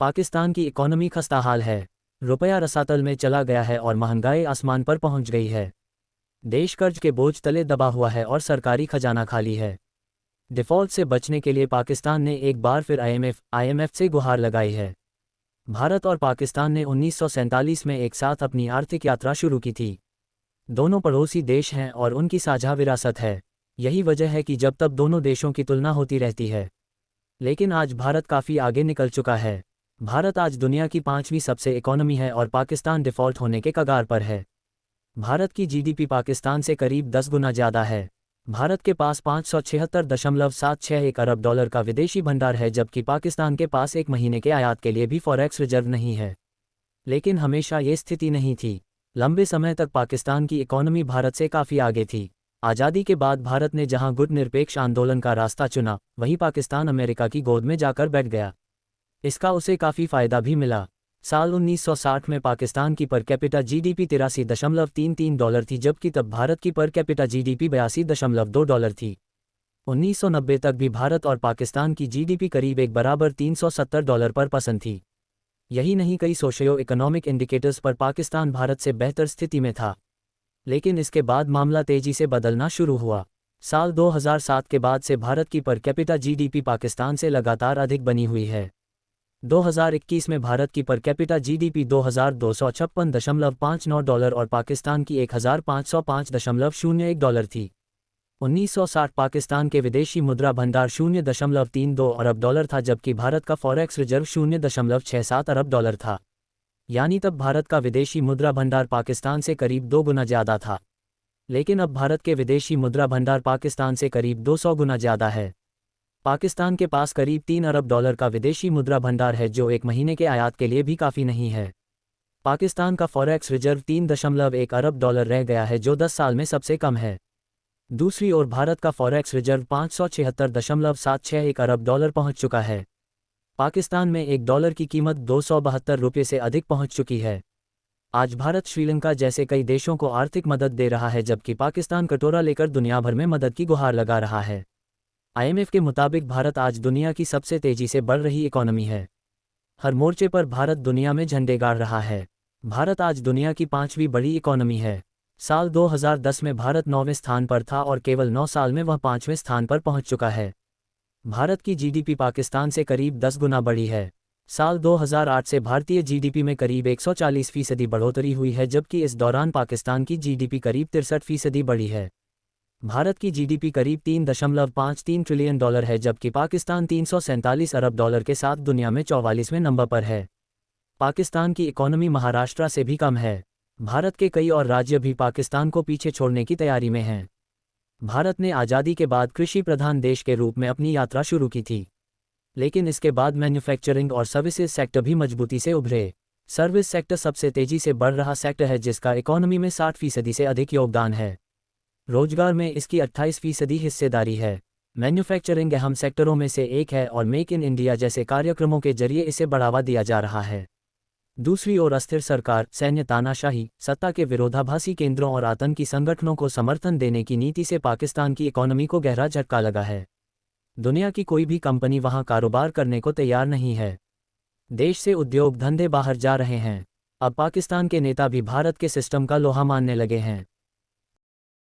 पाकिस्तान की इकोनॉमी खस्ताहाल है। रुपया रसातल में चला गया है और महंगाई आसमान पर पहुंच गई है। देश कर्ज के बोझ तले दबा हुआ है और सरकारी खजाना खाली है। डिफ़ॉल्ट से बचने के लिए पाकिस्तान ने एक बार फिर आईएमएफ से गुहार लगाई है। भारत और पाकिस्तान ने 1947 में एक साथ अपनी आर्थिक यात्रा शुरू की थी। दोनों पड़ोसी देश हैं और उनकी साझा विरासत है। यही वजह है कि जब तब दोनों देशों की तुलना होती रहती है। लेकिन आज भारत काफ़ी आगे निकल चुका है। भारत आज दुनिया की 5वीं सबसे इकोनॉमी है और पाकिस्तान डिफ़ॉल्ट होने के कगार पर है। भारत की जीडीपी पाकिस्तान से करीब 10 गुना ज़्यादा है। भारत के पास 576.761 अरब डॉलर का विदेशी भंडार है, जबकि पाकिस्तान के पास एक महीने के आयात के लिए भी फॉरेक्स रिजर्व नहीं है। लेकिन हमेशा ये स्थिति नहीं थी। लंबे समय तक पाकिस्तान की इकोनॉमी भारत से काफ़ी आगे थी। आज़ादी के बाद भारत ने जहां गुटनिरपेक्ष आंदोलन का रास्ता चुना, वहीं पाकिस्तान अमेरिका की गोद में जाकर बैठ गया। इसका उसे काफ़ी फ़ायदा भी मिला। साल 1960 में पाकिस्तान की पर कैपिटा जीडीपी 83.33 डॉलर थी, जबकि तब भारत की पर कैपिटा जीडीपी 82.2 डॉलर थी। 1990 तक भी भारत और पाकिस्तान की जीडीपी करीब एक बराबर 370 डॉलर पर पसंद थी। यही नहीं, कई सोशियो इकोनॉमिक इंडिकेटर्स पर पाकिस्तान भारत से बेहतर स्थिति में था। लेकिन इसके बाद मामला तेजी से बदलना शुरू हुआ। साल 2007 के बाद से भारत की पर कैपिटा जीडीपी पाकिस्तान से लगातार अधिक बनी हुई है। 2021 में भारत की पर कैपिटा जीडीपी 2256.59 डॉलर और पाकिस्तान की 1505.01 डॉलर थी। 1960 पाकिस्तान के विदेशी मुद्रा भंडार 0.32 अरब डॉलर था, जबकि भारत का फॉरेक्स रिजर्व 0.67 अरब डॉलर था। यानी तब भारत का विदेशी मुद्रा भंडार पाकिस्तान से करीब 2 गुना ज़्यादा था। लेकिन अब भारत के विदेशी मुद्रा भंडार पाकिस्तान से करीब 200 गुना ज़्यादा है। पाकिस्तान के पास करीब 3 अरब डॉलर का विदेशी मुद्रा भंडार है, जो एक महीने के आयात के लिए भी काफ़ी नहीं है। पाकिस्तान का फॉरेक्स रिजर्व 3.1 अरब डॉलर रह गया है, जो 10 साल में सबसे कम है। दूसरी ओर भारत का फॉरेक्स रिजर्व 576.761 अरब डॉलर पहुंच चुका है। पाकिस्तान में एक डॉलर की कीमत 272 रुपये से अधिक पहुंच चुकी है। आज भारत श्रीलंका जैसे कई देशों को आर्थिक मदद दे रहा है, जबकि पाकिस्तान कटोरा लेकर दुनिया भर में मदद की गुहार लगा रहा है। आईएमएफ के मुताबिक भारत आज दुनिया की सबसे तेजी से बढ़ रही इकोनॉमी है। हर मोर्चे पर भारत दुनिया में झंडे गाड़ रहा है। भारत आज दुनिया की 5वीं बड़ी इकोनॉमी है। साल 2010 में भारत 9वें स्थान पर था और केवल 9 साल में वह 5वें स्थान पर पहुंच चुका है। भारत की जीडीपी पाकिस्तान से करीब 10 गुना बढ़ी है। साल 2008 से भारतीय जीडीपी में करीब 140% बढ़ोतरी हुई है, जबकि इस दौरान पाकिस्तान की जीडीपी करीब 63% बढ़ी है। भारत की जीडीपी करीब 3.53 ट्रिलियन डॉलर है, जबकि पाकिस्तान 347 अरब डॉलर के साथ दुनिया में 44वें नंबर पर है। पाकिस्तान की इकोनॉमी महाराष्ट्र से भी कम है। भारत के कई और राज्य भी पाकिस्तान को पीछे छोड़ने की तैयारी में हैं। भारत ने आज़ादी के बाद कृषि प्रधान देश के रूप में अपनी यात्रा शुरू की थी, लेकिन इसके बाद मैन्युफैक्चरिंग और सर्विसेज सेक्टर भी मजबूती से उभरे। सर्विस सेक्टर सबसे तेजी से बढ़ रहा सेक्टर है, जिसका इकोनॉमी में 60% से अधिक योगदान है। रोजगार में इसकी 28% हिस्सेदारी है। मैन्युफैक्चरिंग अहम सेक्टरों में से एक है और मेक इन इंडिया जैसे कार्यक्रमों के जरिए इसे बढ़ावा दिया जा रहा है। दूसरी ओर अस्थिर सरकार, सैन्य तानाशाही, सत्ता के विरोधाभासी केंद्रों और आतंकी संगठनों को समर्थन देने की नीति से पाकिस्तान की इकोनॉमी को गहरा झटका लगा है। दुनिया की कोई भी कंपनी वहां कारोबार करने को तैयार नहीं है। देश से उद्योग धंधे बाहर जा रहे हैं। अब पाकिस्तान के नेता भी भारत के सिस्टम का लोहा मानने लगे हैं।